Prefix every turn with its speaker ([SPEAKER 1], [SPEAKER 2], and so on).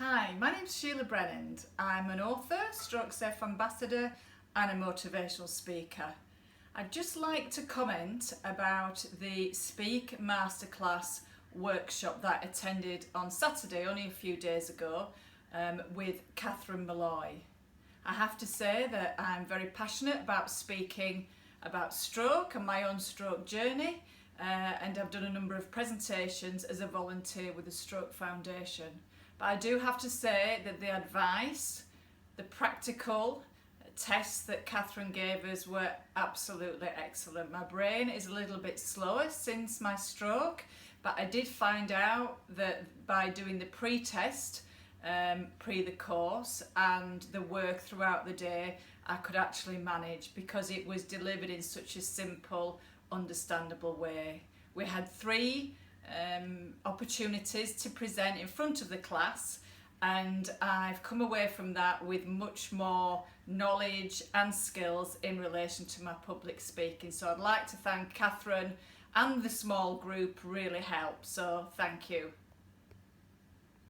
[SPEAKER 1] Hi, my name's Sheila Brennand. I'm an author, stroke safe ambassador and a motivational speaker. I'd just like to comment about the Speak Masterclass workshop that I attended on Saturday, only a few days ago, with Catherine Malloy. I have to say that I'm very passionate about speaking about stroke and my own stroke journey, and I've done a number of presentations as a volunteer with the Stroke Foundation. But I do have to say that the advice, the practical tests that Catherine gave us were absolutely excellent. My brain is a little bit slower since my stroke, but I did find out that by doing the pre-test, pre the course and the work throughout the day, I could actually manage because it was delivered in such a simple, understandable way. We had three opportunities to present in front of the class, and I've come away from that with much more knowledge and skills in relation to my public speaking. So I'd like to thank Catherine, and the small group really helped, so thank you.